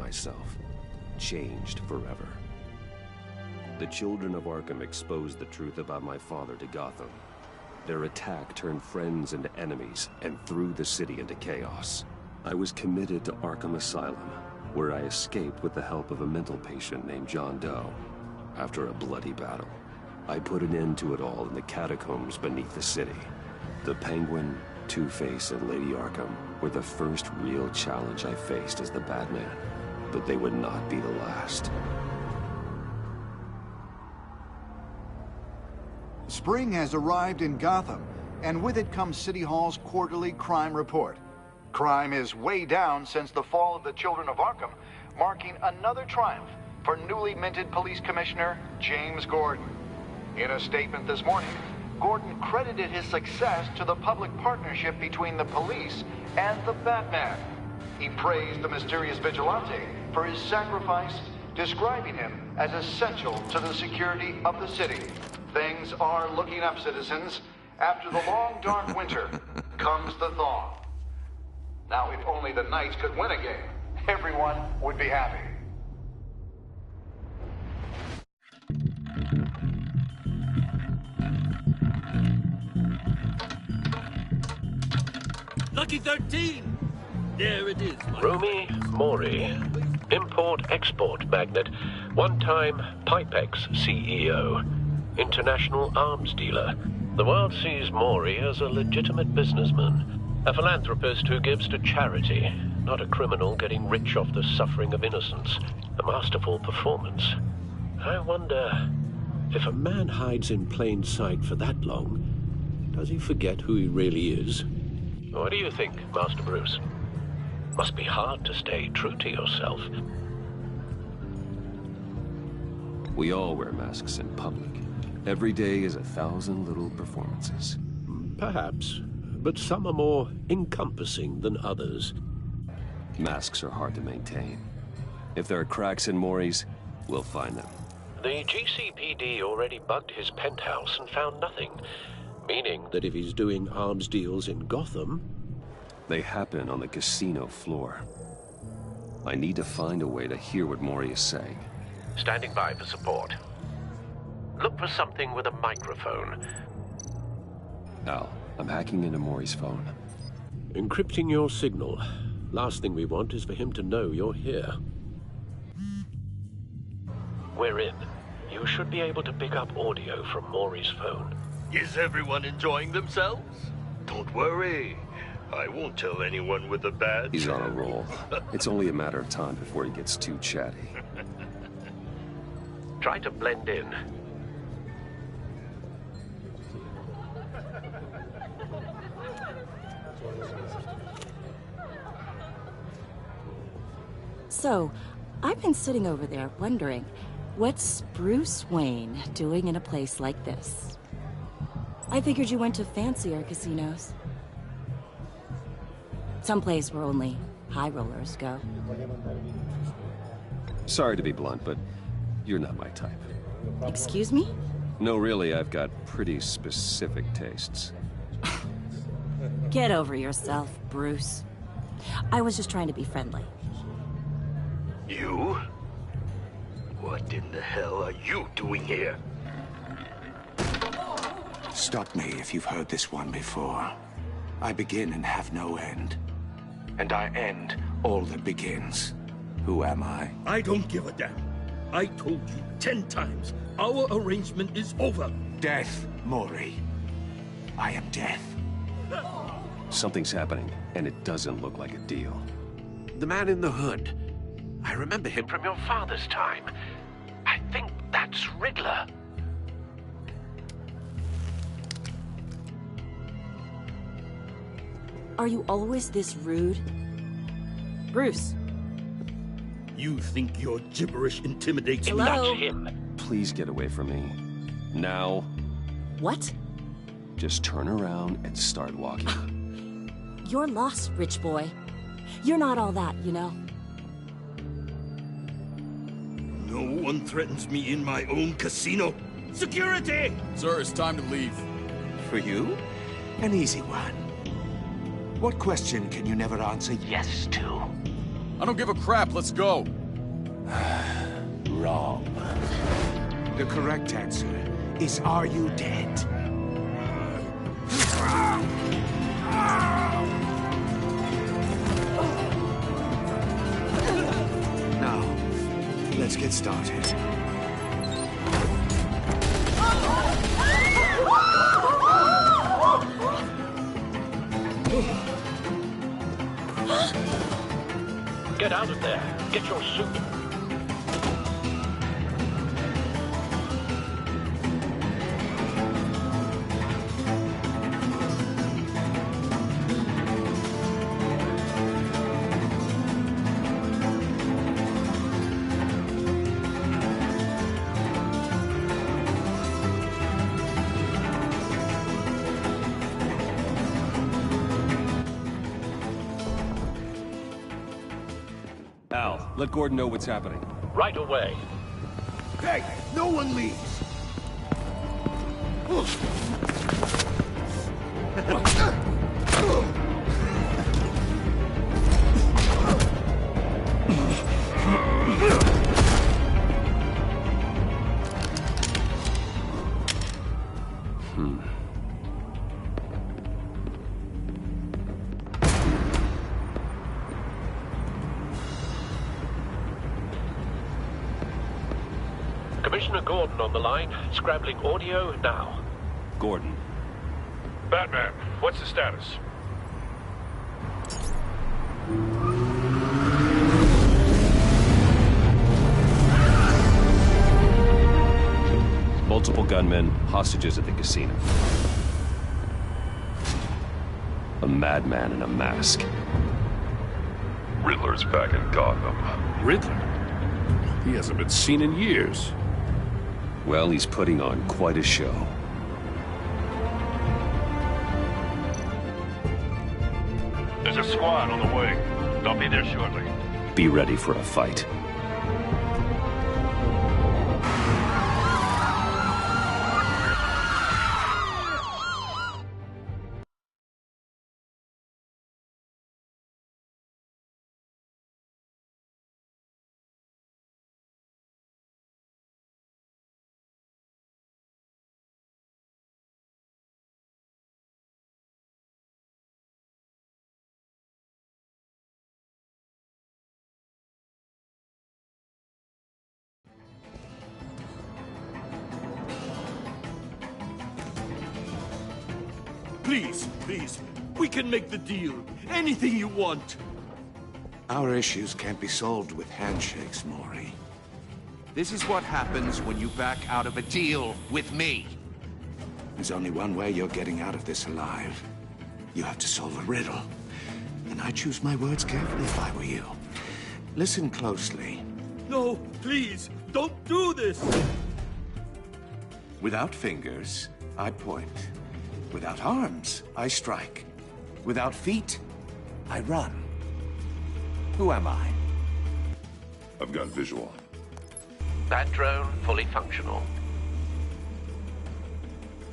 myself, changed forever. The children of Arkham exposed the truth about my father to Gotham. Their attack turned friends into enemies and threw the city into chaos. I was committed to Arkham Asylum, where I escaped with the help of a mental patient named John Doe. After a bloody battle, I put an end to it all in the catacombs beneath the city. The Penguin, Two-Face, and Lady Arkham were the first real challenge I faced as the Batman, but they would not be the last. Spring has arrived in Gotham, and with it comes City Hall's quarterly crime report. Crime is way down since the fall of the Children of Arkham, marking another triumph for newly minted Police Commissioner James Gordon. In a statement this morning, Gordon credited his success to the public partnership between the police and the Batman. He praised the mysterious vigilante for his sacrifice, describing him as essential to the security of the city. Things are looking up, citizens. After the long, dark winter comes the thaw. Now, if only the Knights could win a game, everyone would be happy. Lucky 13! There it is. Romy Mori, import-export magnate, one-time Pipex CEO, international arms dealer. The world sees Mori as a legitimate businessman, a philanthropist who gives to charity, not a criminal getting rich off the suffering of innocence. A masterful performance. I wonder, if a man hides in plain sight for that long, does he forget who he really is? What do you think, Master Bruce? Must be hard to stay true to yourself. We all wear masks in public. Every day is 1,000 little performances. Perhaps, but some are more encompassing than others. Masks are hard to maintain. If there are cracks in Mori's, we'll find them. The GCPD already bugged his penthouse and found nothing. Meaning that if he's doing arms deals in Gotham... They happen on the casino floor. I need to find a way to hear what Mori is saying. Standing by for support. Look for something with a microphone. Al, I'm hacking into Mori's phone. Encrypting your signal. Last thing we want is for him to know you're here. We're in. You should be able to pick up audio from Mori's phone. Is everyone enjoying themselves? Don't worry. I won't tell anyone with a badge. He's on a roll. It's only a matter of time before he gets too chatty. Try to blend in. So, I've been sitting over there wondering, what's Bruce Wayne doing in a place like this? I figured you went to fancier casinos. Someplace where only high rollers go. Sorry to be blunt, but you're not my type. Excuse me? No, really, I've got pretty specific tastes. Get over yourself, Bruce. I was just trying to be friendly. You? What in the hell are you doing here? Stop me if you've heard this one before. I begin and have no end. And I end all that begins. Who am I? I don't give a damn. I told you 10 times. Our arrangement is over. Death, Mori. I am death. Something's happening, and it doesn't look like a deal. The man in the hood. I remember him from your father's time. I think that's Riddler. Are you always this rude? Bruce. You think your gibberish intimidates me? Hello? Not him. Please get away from me. Now. What? Just turn around and start walking. You're lost, rich boy. You're not all that, you know. No one threatens me in my own casino. Security! Sir, it's time to leave. For you? An easy one. What question can you never answer yes to? I don't give a crap, let's go. Wrong. The correct answer is, are you dead? Now, let's get started. Get out of there. Get your suit. Al, let Gordon know what's happening. Right away. Hey, no one leaves! Commissioner Gordon on the line, scrambling audio now. Gordon. Batman, what's the status? Multiple gunmen, hostages at the casino. A madman in a mask. Riddler's back in Gotham. Riddler? He hasn't been seen in years. Well, he's putting on quite a show. There's a squad on the way. They'll be there shortly. Be ready for a fight. Please, please, we can make the deal. Anything you want. Our issues can't be solved with handshakes, Maury. This is what happens when you back out of a deal with me. There's only one way you're getting out of this alive. You have to solve a riddle. And I choose my words carefully if I were you. Listen closely. No, please, don't do this! Without fingers, I point. Without arms, I strike. Without feet, I run. Who am I? I've got visual. That drone fully functional.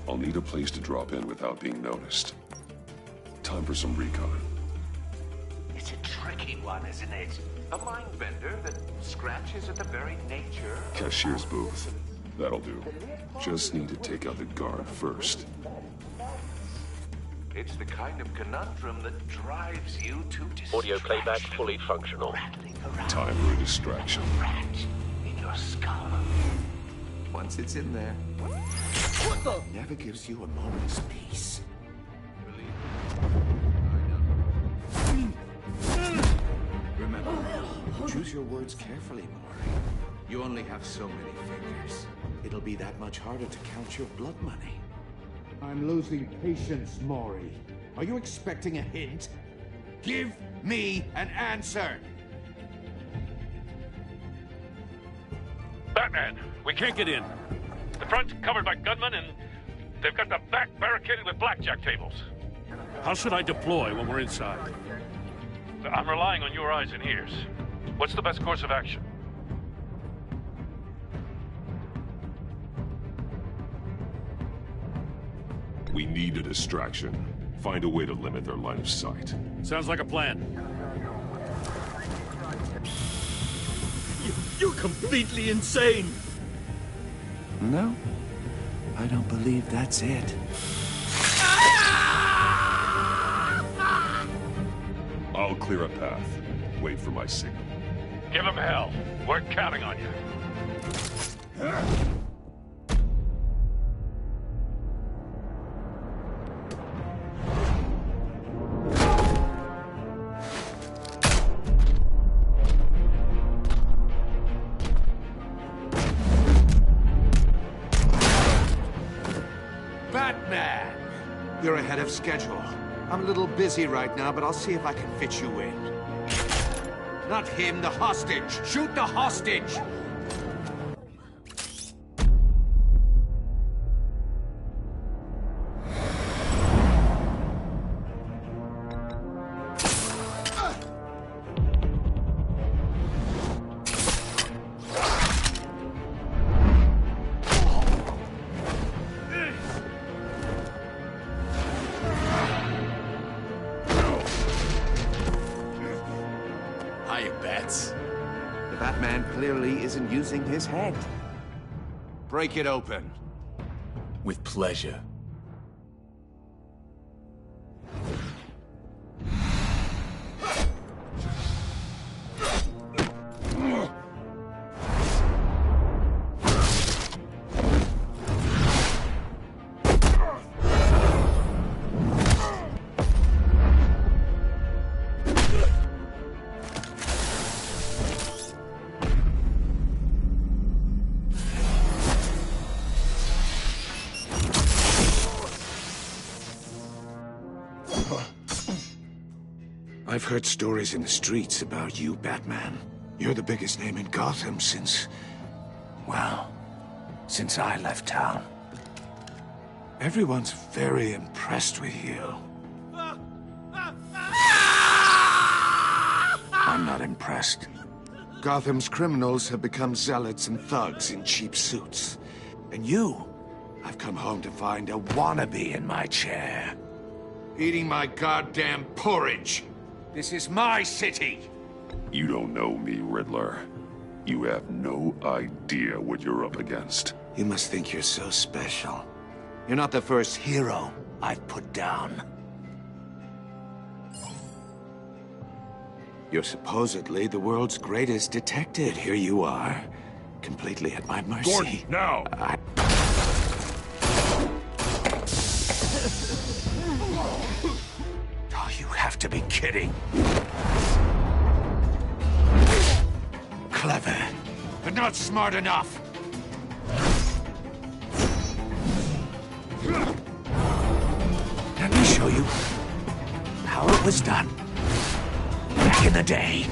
I'll need a place to drop in without being noticed. Time for some recon. It's a tricky one, isn't it? A mind bender that scratches at the very nature. Cashier's booth. That'll do. Just need to take out the guard first. It's the kind of conundrum that drives you to distraction. Audio playback fully functional. Rattling around Time for a distraction. rat in your skull. Once it's in there, What the? Never gives you a moment's peace. Remember, choose your words carefully, Maury. You only have so many fingers. It'll be that much harder to count your blood money. I'm losing patience, Maury. Are you expecting a hint? give me an answer. Batman, we can't get in. The front covered by gunmen, and they've got the back barricaded with blackjack tables. How should I deploy when we're inside? I'm relying on your eyes and ears. What's the best course of action? We need a distraction. Find a way to limit their line of sight. Sounds like a plan. You're completely insane! No, I don't believe that's it. I'll clear a path. Wait for my signal. Give him hell. We're counting on you. Batman! You're ahead of schedule. I'm a little busy right now, but I'll see if I can fit you in. Not him, the hostage! Shoot the hostage! The Batman clearly isn't using his head. Break it open. With pleasure. I've heard stories in the streets about you, Batman. You're the biggest name in Gotham since... well, since I left town. Everyone's very impressed with you. I'm not impressed. Gotham's criminals have become zealots and thugs in cheap suits. And you, I've come home to find a wannabe in my chair. Eating my goddamn porridge. This is my city! You don't know me, Riddler. You have no idea what you're up against. You must think you're so special. You're not the first hero I've put down. You're supposedly the world's greatest detective. Here you are, completely at my mercy. Gordon, now! Oh, you have to be kidding. Clever, but not smart enough. Let me show you how it was done back in the day.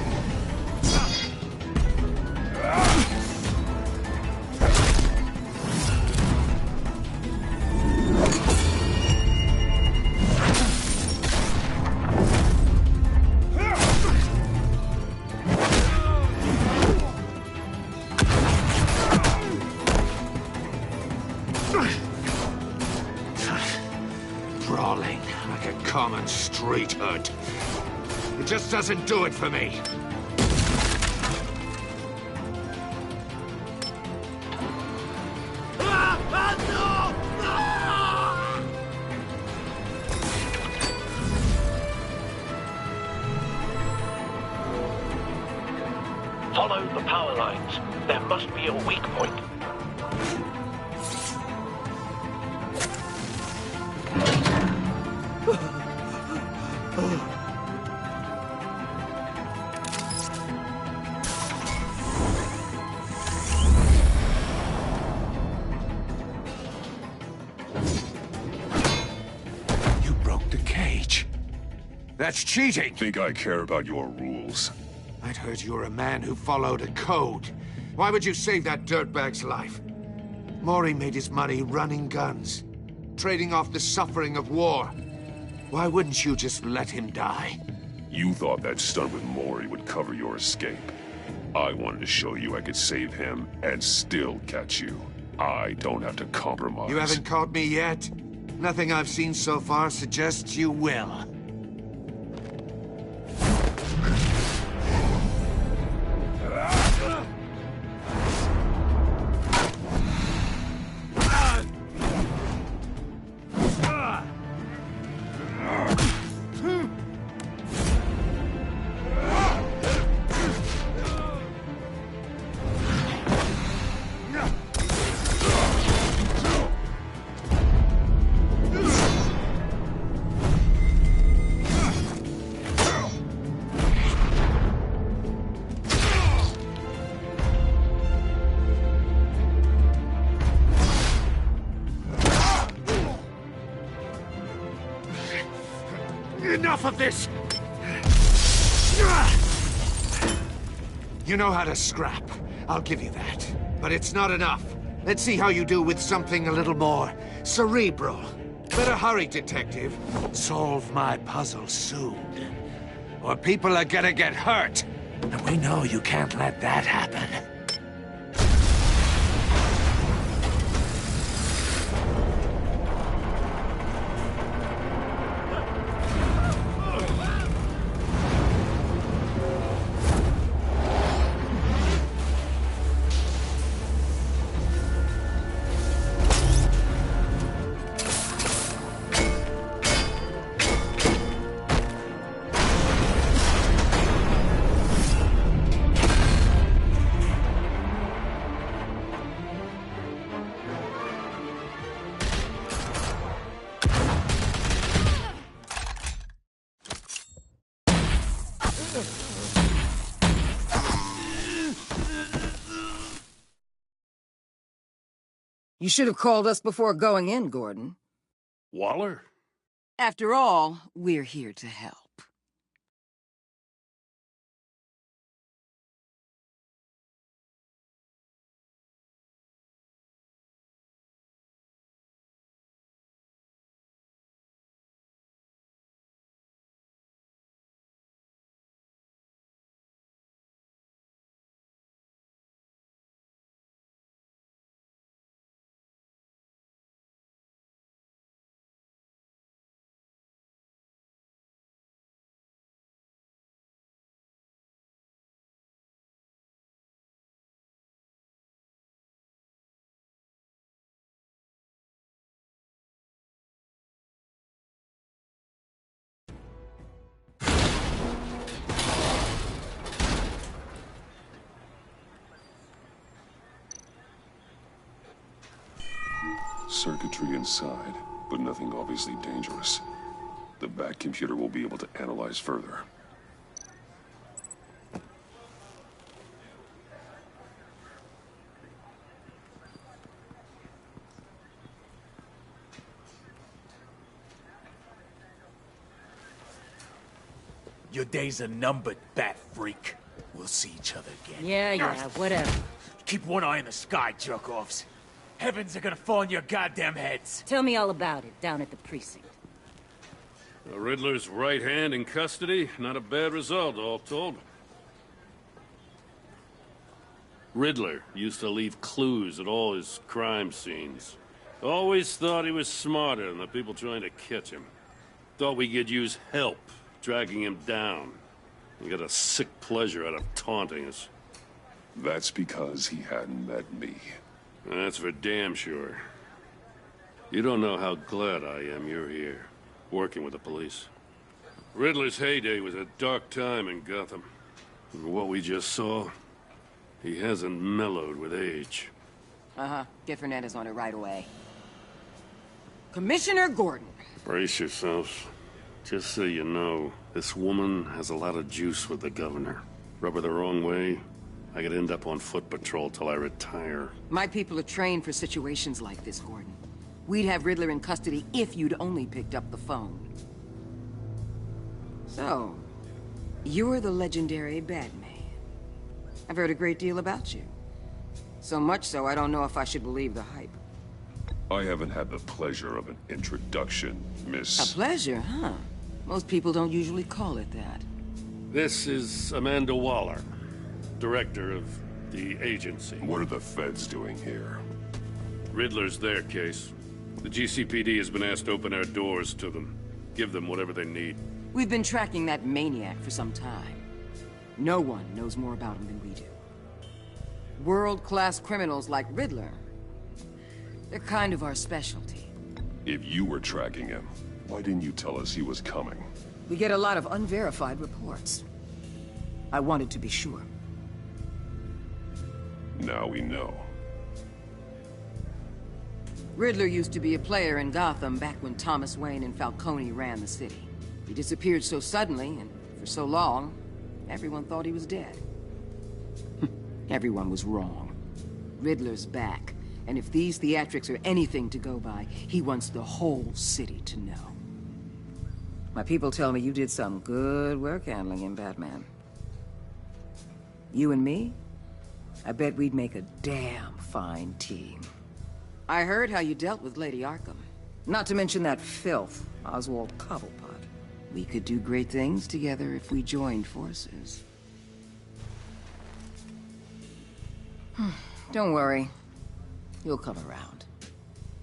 Brawling like a common street hood. It just doesn't do it for me. Follow the power lines. There must be a weak point. You broke the cage. That's cheating. Think I care about your rules? I'd heard you were a man who followed a code. Why would you save that dirtbag's life? Maury made his money running guns, trading off the suffering of war. Why wouldn't you just let him die? You thought that stunt with Maury would cover your escape. I wanted to show you I could save him and still catch you. I don't have to compromise. You haven't caught me yet. Nothing I've seen so far suggests you will. enough of this! You know how to scrap. I'll give you that. But it's not enough. Let's see how you do with something a little more cerebral. Better hurry, detective. Solve my puzzle soon. Or people are gonna get hurt. And we know you can't let that happen. You should have called us before going in, Gordon. Waller? After all, we're here to help. Circuitry inside, but nothing obviously dangerous. The back computer will be able to analyze further. Your days are numbered, bat freak. We'll see each other again. Yeah, whatever. Keep one eye in the sky, jerk-offs. Heavens are gonna fall on your goddamn heads. Tell me all about it, down at the precinct. The Riddler's right hand in custody. Not a bad result, all told. Riddler used to leave clues at all his crime scenes. Always thought he was smarter than the people trying to catch him. Thought we could use help dragging him down. He got a sick pleasure out of taunting us. That's because he hadn't met me. That's for damn sure. You don't know how glad I am you're here, working with the police. Riddler's heyday was a dark time in Gotham. And what we just saw, he hasn't mellowed with age. Uh-huh. Get Fernandez on it right away. Commissioner Gordon. Brace yourselves. Just so you know, this woman has a lot of juice with the governor. Rub her the wrong way, I could end up on foot patrol till I retire. My people are trained for situations like this, Gordon. We'd have Riddler in custody if you'd only picked up the phone. So, you're the legendary Batman. I've heard a great deal about you. So much so, I don't know if I should believe the hype. I haven't had the pleasure of an introduction, Miss... A pleasure, huh? Most people don't usually call it that. This is Amanda Waller, director of the agency. What are the feds doing here? Riddler's their case. The GCPD has been asked to open our doors to them. Give them whatever they need. We've been tracking that maniac for some time. No one knows more about him than we do. World-class criminals like Riddler. They're kind of our specialty. If you were tracking him, why didn't you tell us he was coming? We get a lot of unverified reports. I wanted to be sure. Now we know. Riddler used to be a player in Gotham back when Thomas Wayne and Falcone ran the city. He disappeared so suddenly, and for so long, everyone thought he was dead. Everyone was wrong. Riddler's back, and if these theatrics are anything to go by, he wants the whole city to know. My people tell me you did some good work handling him, Batman. You and me? I bet we'd make a damn fine team. I heard how you dealt with Lady Arkham. Not to mention that filth, Oswald Cobblepot. We could do great things together if we joined forces. Don't worry. You'll come around.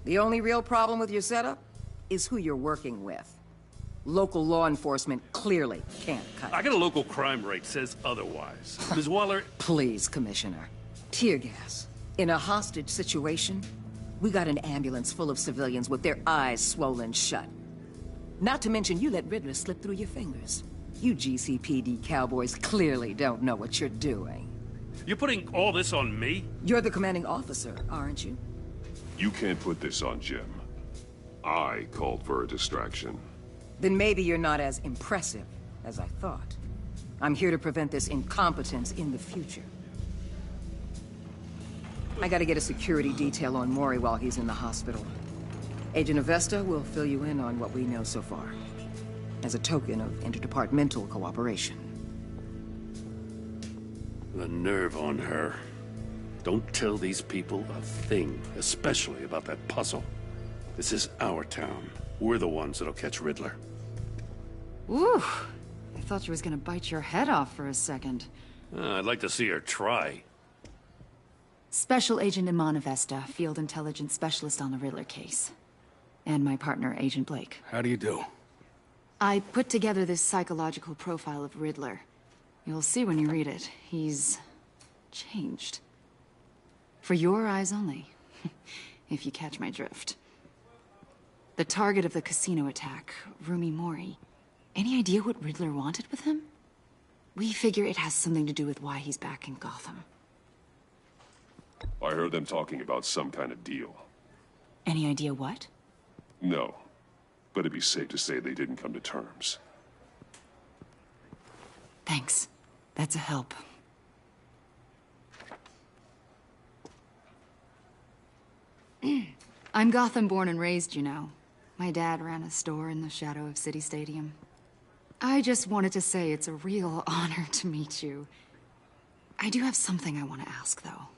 The only real problem with your setup is who you're working with. Local law enforcement clearly can't cut it. I got a local crime rate says otherwise. Ms. Waller... Please, Commissioner. Tear gas. In a hostage situation, we got an ambulance full of civilians with their eyes swollen shut. Not to mention you let Riddler slip through your fingers. You GCPD cowboys clearly don't know what you're doing. You're putting all this on me? You're the commanding officer, aren't you? You can't put this on Jim. I called for a distraction. Then maybe you're not as impressive as I thought. I'm here to prevent this incompetence in the future. I gotta get a security detail on Mori while he's in the hospital. Agent Avesta will fill you in on what we know so far, as a token of interdepartmental cooperation. The nerve on her. Don't tell these people a thing, especially about that puzzle. This is our town. We're the ones that'll catch Riddler. Ooh, I thought she was gonna bite your head off for a second. I'd like to see her try. Special Agent Iman Avesta, Field Intelligence Specialist on the Riddler case. And my partner, Agent Blake. How do you do? I put together this psychological profile of Riddler. You'll see when you read it. He's changed. For your eyes only, if you catch my drift. The target of the casino attack, Rumi Mori. Any idea what Riddler wanted with him? We figure it has something to do with why he's back in Gotham. I heard them talking about some kind of deal. Any idea what? No, but it'd be safe to say they didn't come to terms. Thanks. That's a help. I'm Gotham born and raised, you know. My dad ran a store in the shadow of City Stadium. I just wanted to say it's a real honor to meet you. I do have something I want to ask, though.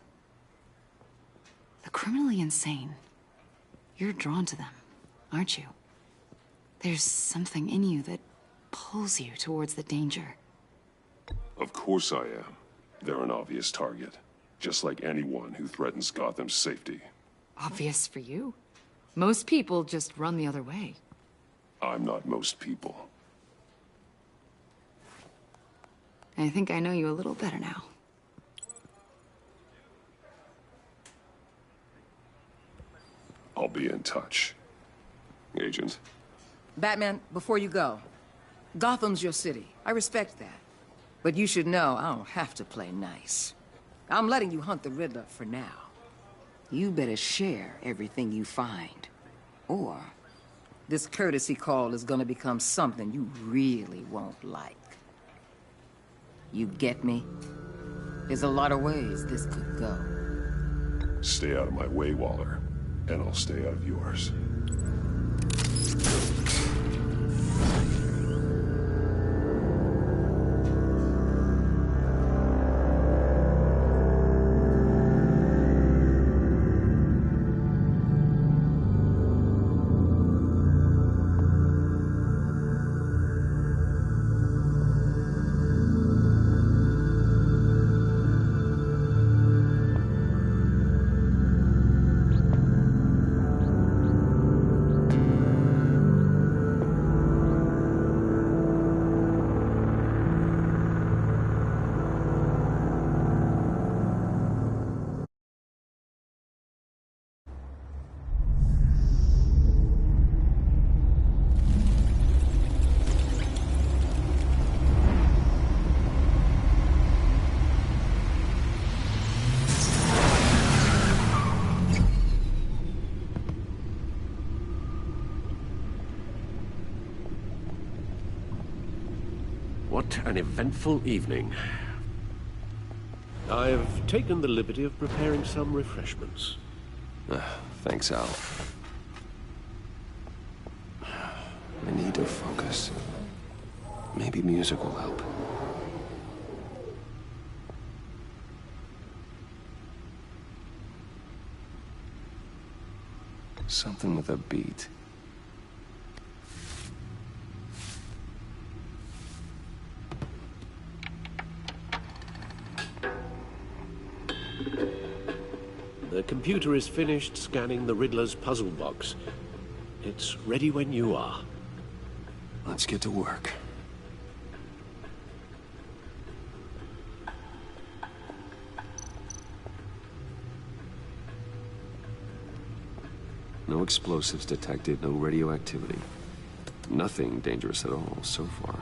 The criminally insane. You're drawn to them, aren't you? There's something in you that pulls you towards the danger. Of course I am. They're an obvious target, just like anyone who threatens Gotham's safety. Obvious for you. Most people just run the other way. I'm not most people. I think I know you a little better now. I'll be in touch. Agent? Batman, before you go, Gotham's your city. I respect that. But you should know I don't have to play nice. I'm letting you hunt the Riddler for now. You better share everything you find. Or this courtesy call is gonna become something you really won't like. You get me? There's a lot of ways this could go. Stay out of my way, Waller, and I'll stay out of yours. What an eventful evening. I've taken the liberty of preparing some refreshments. Thanks, Al. I need to focus. Maybe music will help. Something with a beat. The computer is finished scanning the Riddler's puzzle box. It's ready when you are. Let's get to work. No explosives detected, no radioactivity. Nothing dangerous at all so far.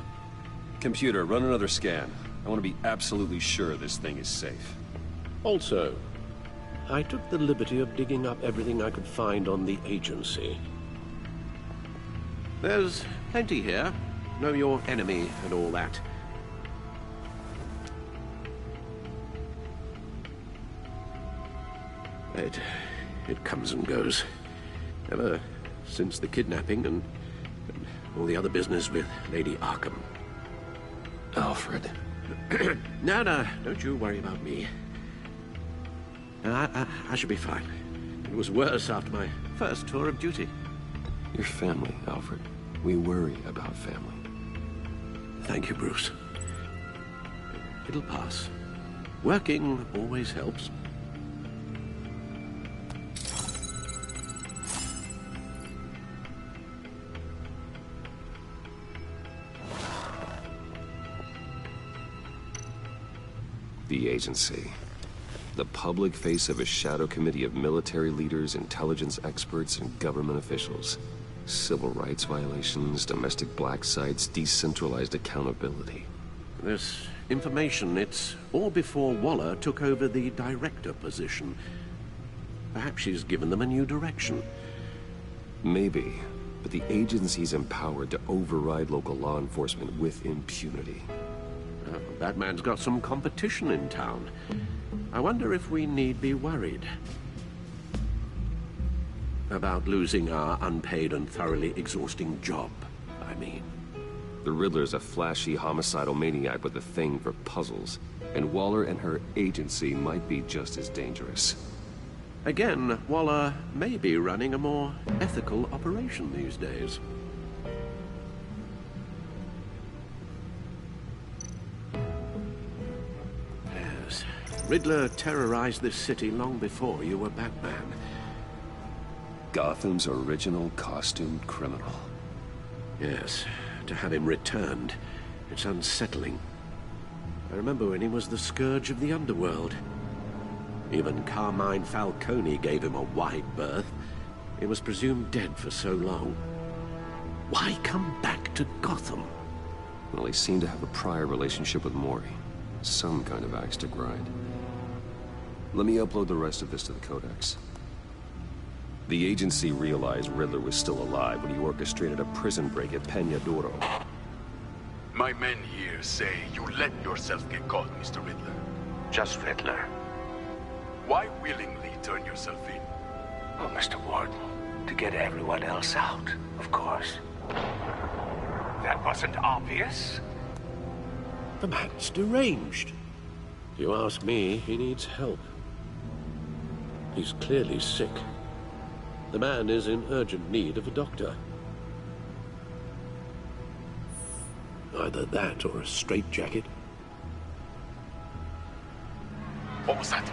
Computer, run another scan. I want to be absolutely sure this thing is safe. Also, I took the liberty of digging up everything I could find on the agency. There's plenty here. Know your enemy and all that. It comes and goes. Ever since the kidnapping and all the other business with Lady Arkham. Alfred. No, don't you worry about me. I should be fine. It was worse after my first tour of duty. Your family, Alfred. We worry about family. Thank you, Bruce. It'll pass. Working always helps. The agency. The public face of a shadow committee of military leaders, intelligence experts, and government officials. Civil rights violations, domestic black sites, decentralized accountability. This information, it's all before Waller took over the director position. Perhaps she's given them a new direction. Maybe, but the agency's empowered to override local law enforcement with impunity. Batman's got some competition in town. I wonder if we need be worried about losing our unpaid and thoroughly exhausting job, I mean. The Riddler's a flashy homicidal maniac with a thing for puzzles, and Waller and her agency might be just as dangerous. Again, Waller may be running a more ethical operation these days. Yes, Riddler terrorized this city long before you were Batman. Gotham's original costumed criminal. Yes, to have him returned, it's unsettling. I remember when he was the scourge of the underworld. Even Carmine Falcone gave him a wide berth. He was presumed dead for so long. Why come back to Gotham? Well, he seemed to have a prior relationship with Mori. Some kind of axe to grind. Let me upload the rest of this to the Codex. The agency realized Riddler was still alive when he orchestrated a prison break at Peña Duro. My men here say you let yourself get caught, Mr. Riddler. Just Riddler. Why willingly turn yourself in? Oh, Mr. Warden, to get everyone else out, of course. That wasn't obvious. The man's deranged. If you ask me, he needs help. He's clearly sick. The man is in urgent need of a doctor. Either that or a straitjacket. What was that?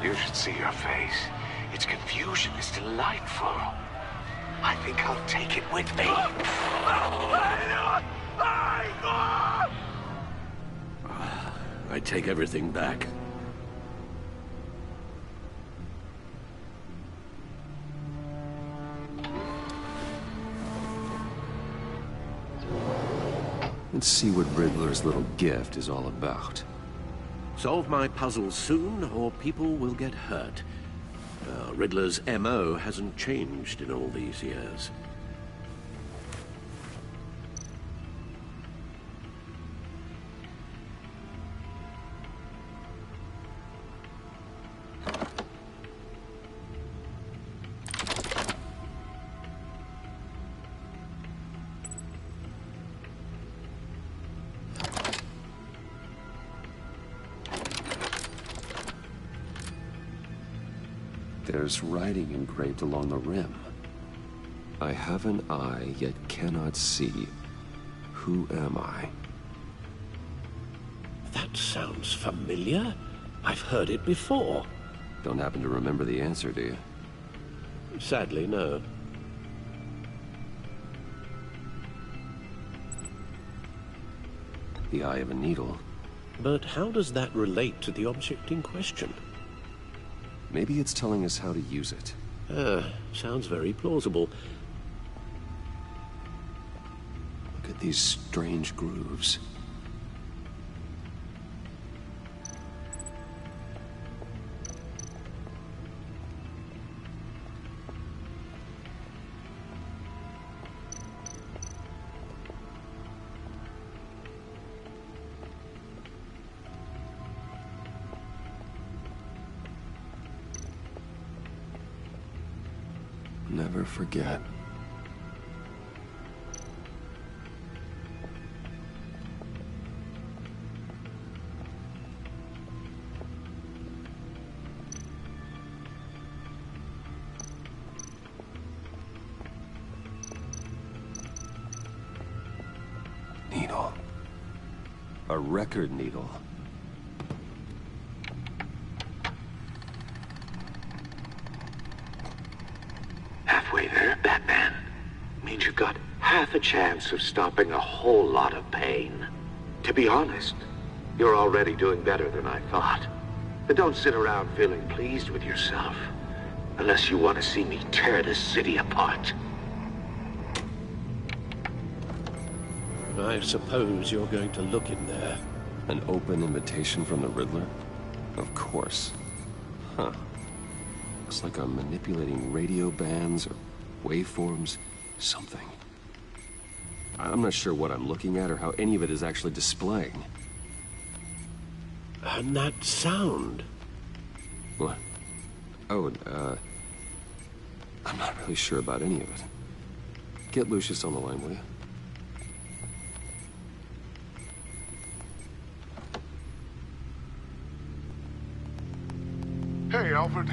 You should see your face. Its confusion is delightful. I think I'll take it with me. I take everything back. Let's see what Riddler's little gift is all about. Solve my puzzle soon, or people will get hurt. Riddler's M.O. hasn't changed in all these years. there's writing engraved along the rim. I have an eye, yet cannot see. Who am I? That sounds familiar. I've heard it before. Don't happen to remember the answer, do you? Sadly, no. The eye of a needle. But how does that relate to the object in question? Maybe it's telling us how to use it. Sounds very plausible. Look at these strange grooves. Never forget. Needle. A record needle. Halfway there, Batman. Means you've got half a chance of stopping a whole lot of pain. To be honest, you're already doing better than I thought. But don't sit around feeling pleased with yourself. Unless you want to see me tear this city apart. I suppose you're going to look in there. An open invitation from the Riddler? Of course. Huh. Looks like I'm manipulating radio bands or waveforms, something. I'm not sure what I'm looking at or how any of it is actually displaying. And that sound. What? Oh, I'm not really sure about any of it. Get Lucius on the line, will you? Hey, Alfred.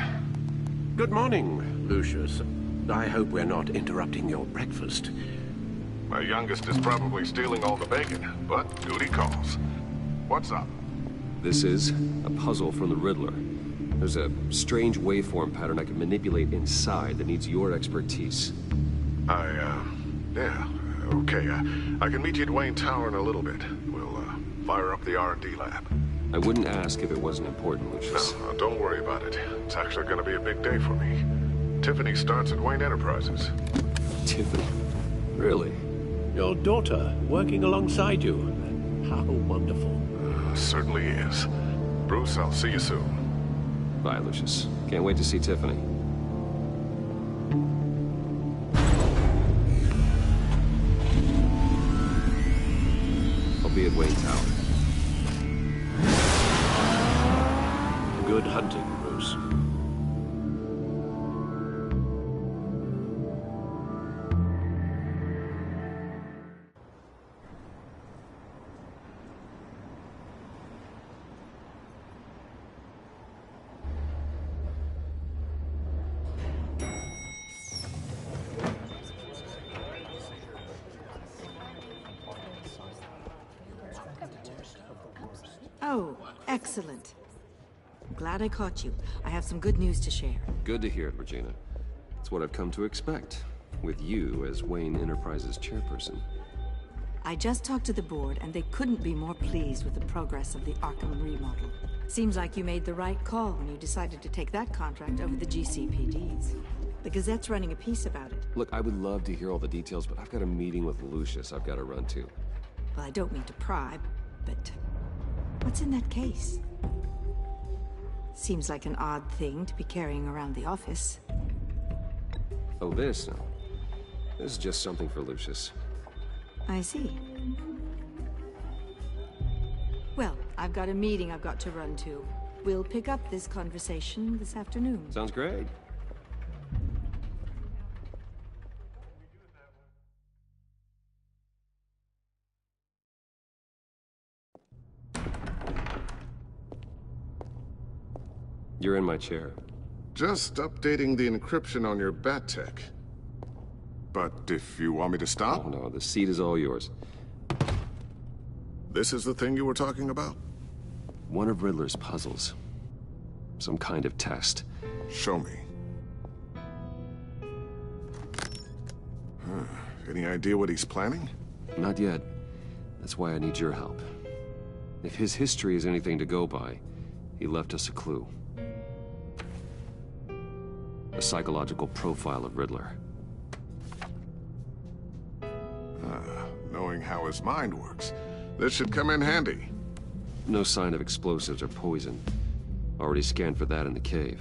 Good morning, Lucius. I hope we're not interrupting your breakfast. My youngest is probably stealing all the bacon, but duty calls. What's up? This is a puzzle from the Riddler. There's a strange waveform pattern I can manipulate inside that needs your expertise. Yeah, okay. I can meet you at Wayne Tower in a little bit. We'll, fire up the R&D lab. I wouldn't ask if it wasn't important, Lucius. No, don't worry about it. It's actually gonna be a big day for me. Tiffany starts at Wayne Enterprises. Tiffany? Really? Your daughter, working alongside you. How wonderful. Certainly is. Bruce, I'll see you soon. Bye, Lucius. Can't wait to see Tiffany. I'll be at Wayne Tower. Good hunting, Bruce. Oh, excellent. Glad I caught you. I have some good news to share. Good to hear it, Regina. It's what I've come to expect, with you as Wayne Enterprises chairperson. I just talked to the board, and they couldn't be more pleased with the progress of the Arkham remodel. Seems like you made the right call when you decided to take that contract over the GCPD's. The Gazette's running a piece about it. Look, I would love to hear all the details, but I've got a meeting with Lucius I've got to run to. Well, I don't mean to pry, but what's in that case? Seems like an odd thing to be carrying around the office. Oh, this? No. This is just something for Lucius. I see. Well, I've got a meeting I've got to run to. We'll pick up this conversation this afternoon. Sounds great. You're in my chair. Just updating the encryption on your bat tech. But if you want me to stop... Oh, no, the seat is all yours. This is the thing you were talking about? One of Riddler's puzzles. Some kind of test. Show me. Any idea what he's planning? Not yet. That's why I need your help. If his history is anything to go by, he left us a clue. A psychological profile of Riddler. Knowing how his mind works, this should come in handy. No sign of explosives or poison. Already scanned for that in the cave.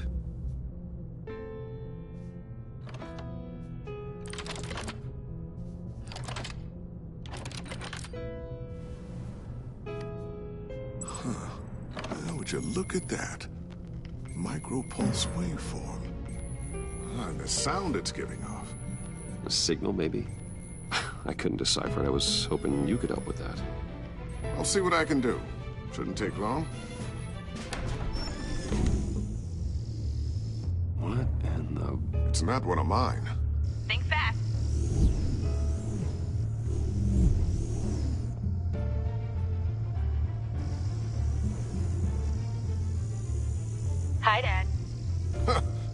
Would you look at that? Micro-pulse waveform. And the sound it's giving off. A signal, maybe? I couldn't decipher it. I was hoping you could help with that. I'll see what I can do. Shouldn't take long. What in the... It's not one of mine. Think fast. Hi, Dad.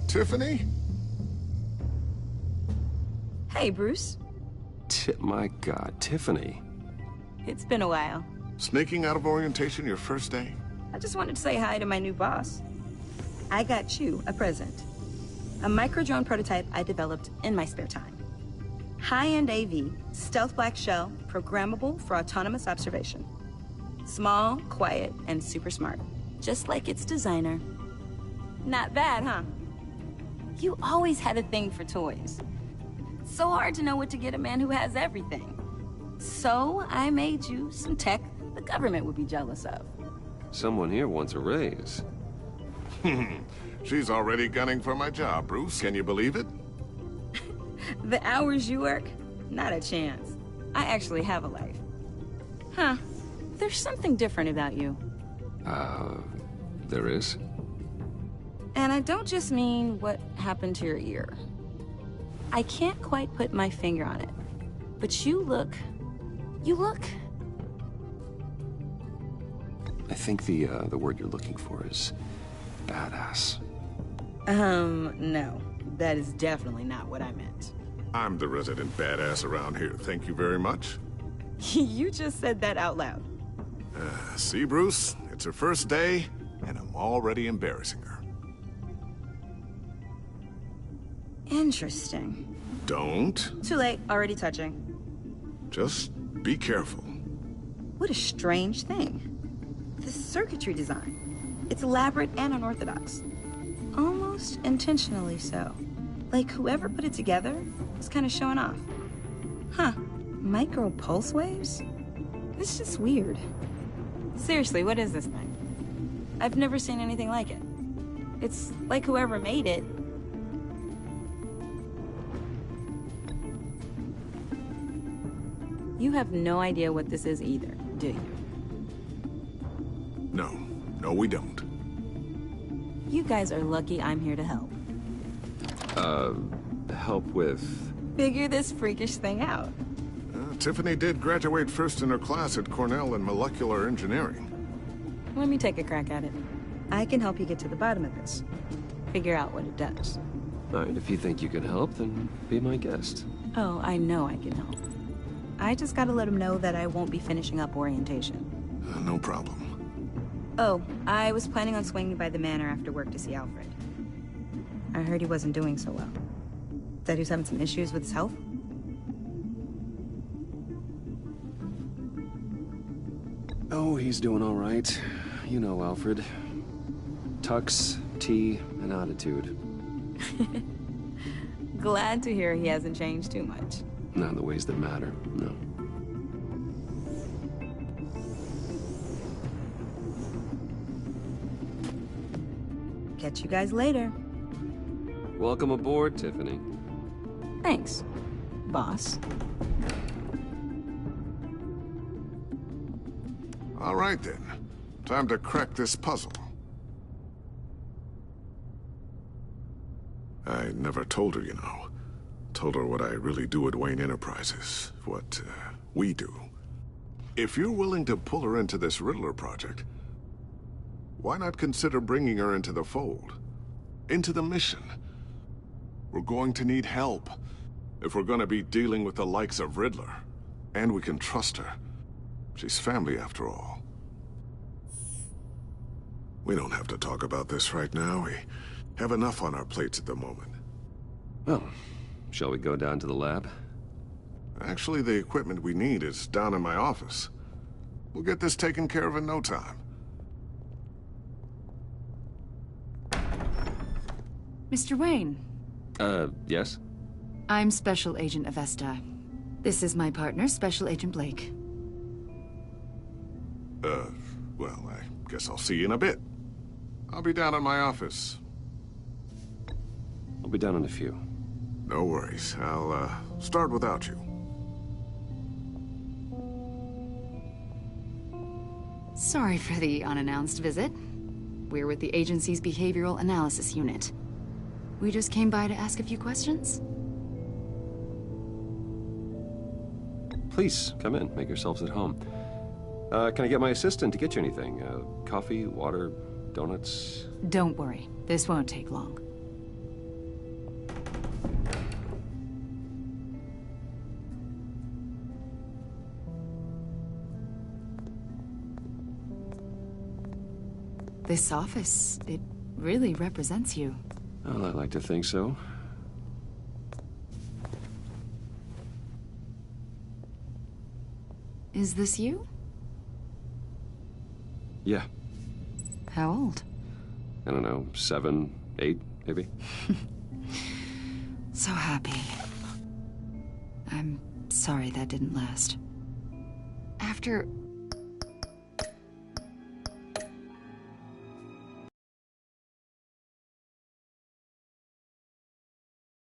Tiffany? Hey, Bruce. My God, Tiffany. It's been a while. Sneaking out of orientation your first day? I just wanted to say hi to my new boss. I got you a present. A micro-drone prototype I developed in my spare time. High-end AV, stealth black shell, programmable for autonomous observation. Small, quiet, and super smart. Just like its designer. Not bad, huh? You always had a thing for toys. So hard to know what to get a man who has everything. So I made you some tech the government would be jealous of. Someone here wants a raise. She's already gunning for my job, Bruce. Can you believe it? The hours you work? Not a chance. I actually have a life. Huh. There's something different about you. There is? And I don't just mean what happened to your ear. I can't quite put my finger on it. But you look... I think the word you're looking for is badass. No. That is definitely not what I meant. I'm the resident badass around here. Thank you very much. You just said that out loud. See, Bruce? It's her first day, and I'm already embarrassing her. Interesting. Don't. Too late. Already touching. Just be careful. What a strange thing. The circuitry design. It's elaborate and unorthodox. Almost intentionally so. Like whoever put it together was kind of showing off. Huh. Micro pulse waves? It's just weird. Seriously, what is this thing? I've never seen anything like it. It's like whoever made it. You have no idea what this is either, do you? No, we don't. You guys are lucky I'm here to help. Help with... Figure this freakish thing out. Tiffany did graduate first in her class at Cornell in molecular engineering. Let me take a crack at it. I can help you get to the bottom of this. Figure out what it does. All right, if you think you can help, then be my guest. Oh, I know I can help. I just gotta let him know that I won't be finishing up orientation. No problem. Oh, I was planning on swinging by the manor after work to see Alfred. I heard he wasn't doing so well. Said he was having some issues with his health? Oh, he's doing all right. You know Alfred. Tux, tea, and attitude. Glad to hear he hasn't changed too much. Not in the ways that matter, no. Catch you guys later. Welcome aboard, Tiffany. Thanks, boss. All right, then. Time to crack this puzzle. I never told her, you know. Told her what I really do at Wayne Enterprises, what we do. If you're willing to pull her into this Riddler project, why not consider bringing her into the fold? Into the mission? We're going to need help if we're going to be dealing with the likes of Riddler. And we can trust her. She's family after all. We don't have to talk about this right now. We have enough on our plates at the moment. Well, shall we go down to the lab? Actually, the equipment we need is down in my office. We'll get this taken care of in no time. Mr. Wayne. Yes? I'm Special Agent Avesta. This is my partner, Special Agent Blake. Well, I guess I'll see you in a bit. I'll be down in my office. I'll be down in a few. No worries. I'll, start without you. Sorry for the unannounced visit. We're with the agency's Behavioral Analysis Unit. We just came by to ask a few questions. Please, come in. Make yourselves at home. Can I get my assistant to get you anything? Coffee, water, donuts? Don't worry. This won't take long. This office, it really represents you. Well, I like to think so. Is this you? Yeah. How old? I don't know, 7, 8, maybe? So happy. I'm sorry that didn't last. After